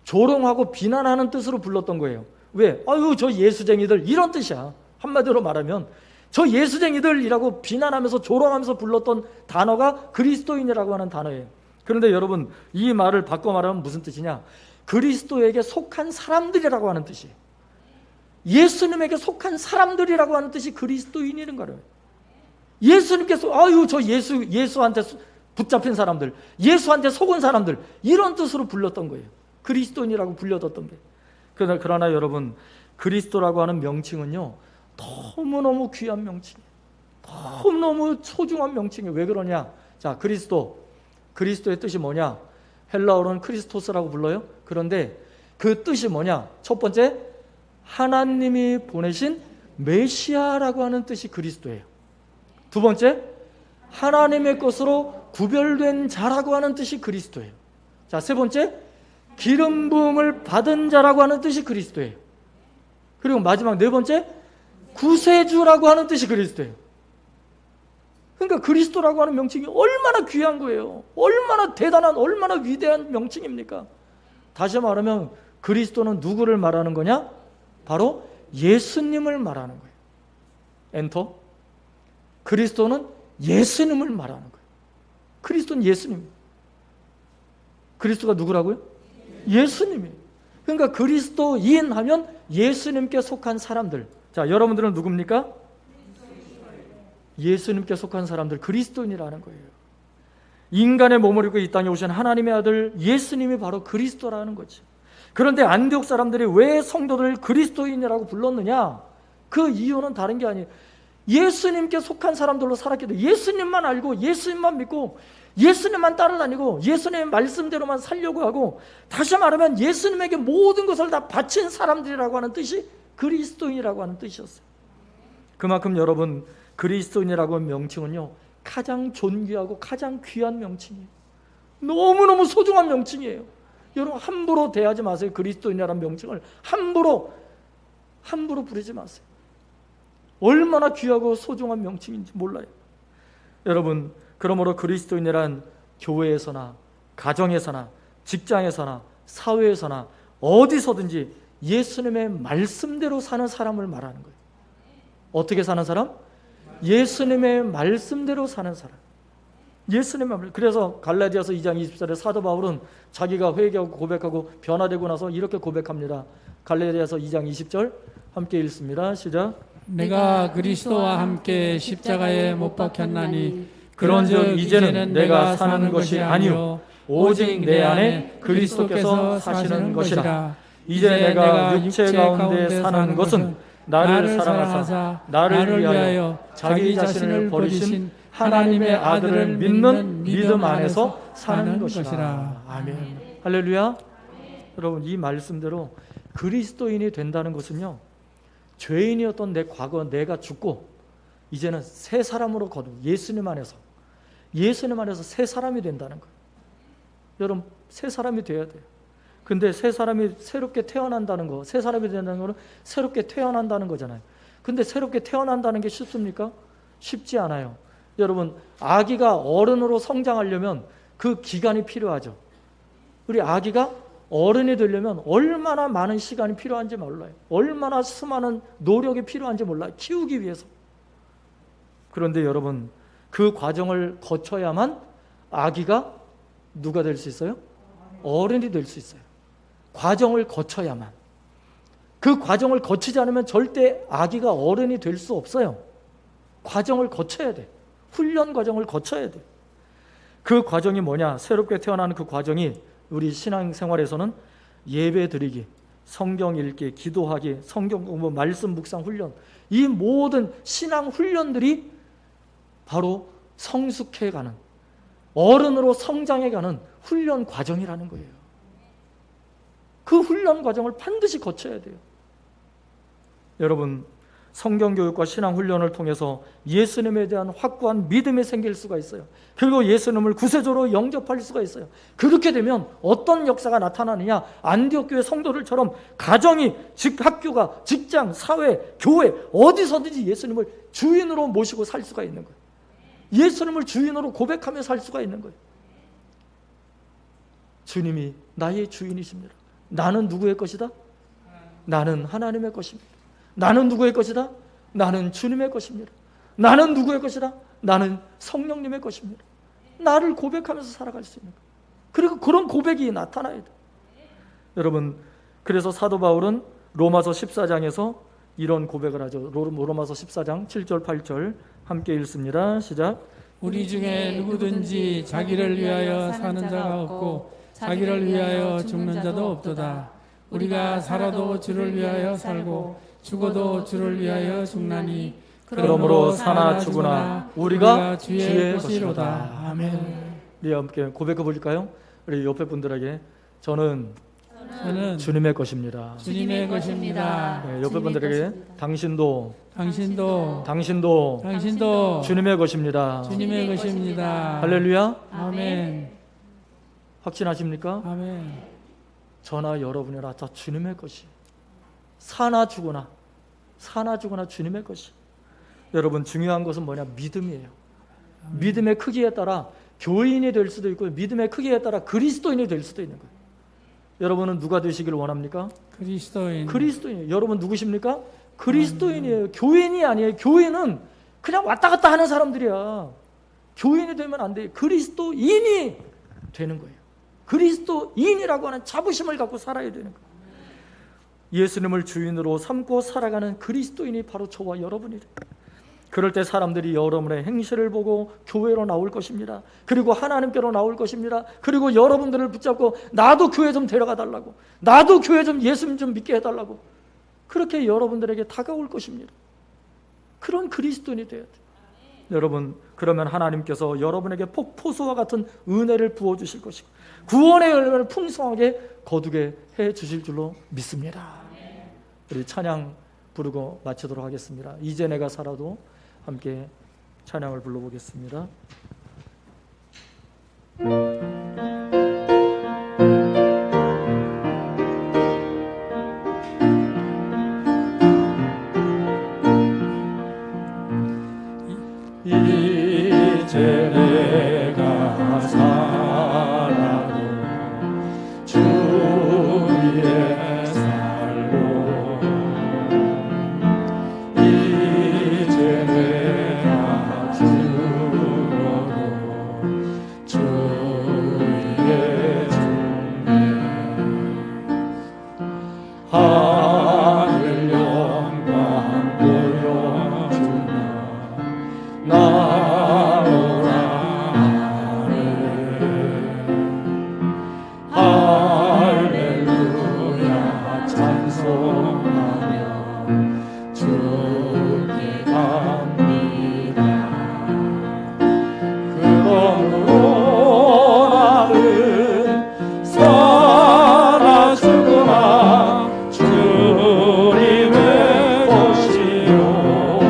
조롱하고 비난하는 뜻으로 불렀던 거예요. 왜? 아유 저 예수쟁이들, 이런 뜻이야. 한마디로 말하면 저 예수쟁이들이라고 비난하면서 조롱하면서 불렀던 단어가 그리스도인이라고 하는 단어예요. 그런데 여러분 이 말을 바꿔 말하면 무슨 뜻이냐? 그리스도에게 속한 사람들이라고 하는 뜻이에요. 예수님에게 속한 사람들이라고 하는 뜻이 그리스도인이라는 거예요. 예수님께서 저 예수한테 붙잡힌 사람들, 예수한테 속은 사람들, 이런 뜻으로 불렀던 거예요. 그리스도인이라고 불려뒀던 거예요. 그러나 여러분, 그리스도라고 하는 명칭은요, 너무너무 귀한 명칭이에요. 너무너무 소중한 명칭이에요. 왜 그러냐? 자, 그리스도의 뜻이 뭐냐? 헬라어로는 크리스토스라고 불러요. 그런데 그 뜻이 뭐냐? 첫 번째, 하나님이 보내신 메시아라고 하는 뜻이 그리스도예요. 두 번째, 하나님의 것으로 구별된 자라고 하는 뜻이 그리스도예요. 자, 세 번째, 기름 부음을 받은 자라고 하는 뜻이 그리스도예요. 그리고 마지막 네 번째, 구세주라고 하는 뜻이 그리스도예요. 그러니까 그리스도라고 하는 명칭이 얼마나 귀한 거예요. 얼마나 대단한, 얼마나 위대한 명칭입니까? 다시 말하면 그리스도는 누구를 말하는 거냐? 바로 예수님을 말하는 거예요. 엔터. 그리스도는 예수님을 말하는 거예요. 그리스도는 예수님. 그리스도가 누구라고요? 예수님이에요. 그러니까 그리스도인 하면 예수님께 속한 사람들. 자, 여러분들은 누굽니까? 예수님께 속한 사람들, 그리스도인이라는 거예요. 인간의 몸을 입고 이 땅에 오신 하나님의 아들 예수님이 바로 그리스도라는 거죠. 그런데 안디옥 사람들이 왜 성도들을 그리스도인이라고 불렀느냐? 그 이유는 다른 게 아니에요. 예수님께 속한 사람들로 살았기 때문에 예수님만 알고 예수님만 믿고 예수님만 따라다니고 예수님의 말씀대로만 살려고 하고, 다시 말하면 예수님에게 모든 것을 다 바친 사람들이라고 하는 뜻이 그리스도인이라고 하는 뜻이었어요. 그만큼 여러분, 그리스도인이라고 하는 명칭은요, 가장 존귀하고 가장 귀한 명칭이에요. 너무너무 소중한 명칭이에요. 여러분, 함부로 대하지 마세요. 그리스도인이라는 명칭을 함부로 부르지 마세요. 얼마나 귀하고 소중한 명칭인지 몰라요. 여러분, 그러므로 그리스도인이란 교회에서나 가정에서나 직장에서나 사회에서나 어디서든지 예수님의 말씀대로 사는 사람을 말하는 거예요. 어떻게 사는 사람? 예수님의 말씀대로 사는 사람. 예수님의 말. 그래서 갈라디아서 2장 20절에 사도 바울은 자기가 회개하고 고백하고 변화되고 나서 이렇게 고백합니다. 갈라디아서 2장 20절 함께 읽습니다. 시작. 내가 그리스도와 함께 십자가에 못 박혔나니 그런즉 이제는 내가 사는 것이 아니요 오직 내 안에 그리스도께서 사시는 것이라. 이제 내가 육체 가운데 사는 것은 나를 사랑하사 나를 위하여 자기 자신을 버리신 하나님의 아들을 믿는 믿음 안에서 사는 것이라. 아멘. 할렐루야. 여러분, 이 말씀대로 그리스도인이 된다는 것은요, 죄인이었던 내 과거 내가 죽고 이제는 새 사람으로 거듭 예수님 안에서 새 사람이 된다는 거예요. 여러분, 새 사람이 돼야 돼요. 근데 새 사람이 새롭게 태어난다는 거, 새 사람이 된다는 거는 새롭게 태어난다는 거잖아요. 근데 새롭게 태어난다는 게 쉽습니까? 쉽지 않아요. 여러분, 아기가 어른으로 성장하려면 그 기간이 필요하죠. 우리 아기가 어른이 되려면 얼마나 많은 시간이 필요한지 몰라요. 얼마나 수많은 노력이 필요한지 몰라요. 키우기 위해서. 그런데 여러분, 그 과정을 거쳐야만 아기가 누가 될 수 있어요? 어른이 될 수 있어요. 과정을 거쳐야만. 그 과정을 거치지 않으면 절대 아기가 어른이 될 수 없어요. 과정을 거쳐야 돼. 훈련 과정을 거쳐야 돼. 그 과정이 뭐냐? 새롭게 태어나는 그 과정이 우리 신앙생활에서는 예배 드리기, 성경 읽기, 기도하기, 성경 공부, 말씀 묵상 훈련, 이 모든 신앙 훈련들이 바로 성숙해가는, 어른으로 성장해가는 훈련 과정이라는 거예요. 그 훈련 과정을 반드시 거쳐야 돼요. 여러분, 성경교육과 신앙훈련을 통해서 예수님에 대한 확고한 믿음이 생길 수가 있어요. 그리고 예수님을 구세주로 영접할 수가 있어요. 그렇게 되면 어떤 역사가 나타나느냐? 안디옥 교회 성도들처럼 가정이, 학교가, 직장, 사회, 교회 어디서든지 예수님을 주인으로 모시고 살 수가 있는 거예요. 예수님을 주인으로 고백하며 살 수가 있는 거예요. 주님이 나의 주인이십니다. 나는 누구의 것이다? 나는 하나님의 것입니다. 나는 누구의 것이다? 나는 주님의 것입니다. 나는 누구의 것이다? 나는 성령님의 것입니다. 나를 고백하면서 살아갈 수 있는 거예요. 그리고 그런 고백이 나타나야 돼. 여러분, 그래서 사도 바울은 로마서 14장에서 이런 고백을 하죠. 로마서 14장 7절 8절 함께 읽습니다. 시작. 우리 중에 누구든지 자기를 위하여 사는 자가 없고 자기를 위하여 죽는 자도 없도다. 우리가 살아도 주를 위하여 살고 죽어도 주를 위하여 죽나니 그러므로 사나 죽으나 우리가 주의 것이로다. 아멘. 우리 함께 고백해 볼까요? 우리 옆에 분들에게 저는 주님의 것입니다. 주님의 것입니다. 네, 옆에 분들에게 당신도 당신도 주님의 것입니다. 주님의 것입니다. 할렐루야. 아멘. 확신하십니까? 아멘. 저나 여러분이나 다 주님의 것이. 사나 죽으나 주님의 것이. 여러분, 중요한 것은 뭐냐? 믿음이에요. 믿음의 크기에 따라 교인이 될 수도 있고 믿음의 크기에 따라 그리스도인이 될 수도 있는 거예요. 여러분은 누가 되시길 원합니까? 그리스도인. 여러분 누구십니까? 그리스도인이에요. 교인이 아니에요. 교인은 그냥 왔다 갔다 하는 사람들이야. 교인이 되면 안 돼요. 그리스도인이 되는 거예요. 그리스도인이라고 하는 자부심을 갖고 살아야 되는 거예요. 예수님을 주인으로 삼고 살아가는 그리스도인이 바로 저와 여러분이래요. 그럴 때 사람들이 여러분의 행실을 보고 교회로 나올 것입니다. 그리고 하나님께로 나올 것입니다. 그리고 여러분들을 붙잡고 나도 교회 좀 데려가 달라고, 나도 교회 좀 예수님 좀 믿게 해달라고, 그렇게 여러분들에게 다가올 것입니다. 그런 그리스도인이 되어야 돼요. 여러분, 그러면 하나님께서 여러분에게 폭포수와 같은 은혜를 부어주실 것이고 구원의 열매를 풍성하게 거두게 해주실 줄로 믿습니다. 우리 찬양 부르고 마치도록 하겠습니다. 이제 내가 살아도 함께 찬양을 불러보겠습니다. 이제 내가 살아도 주 위에 살고 이제 내가 죽어도 주 위에 죽네. 하늘 영광 보여주나 나오라 하네. 할렐루야 찬송하며 주께 갑니다. 그러므로 나는 살아 죽으나 주님의 것이요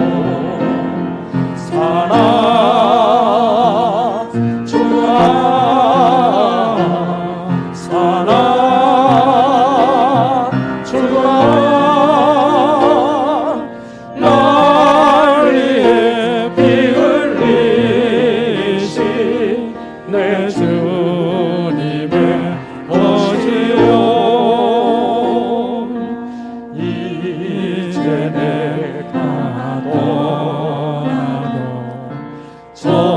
사나 죽으나 날 위해 피 흘리신 내 주님의 것이요 이제 내가 떠나도 저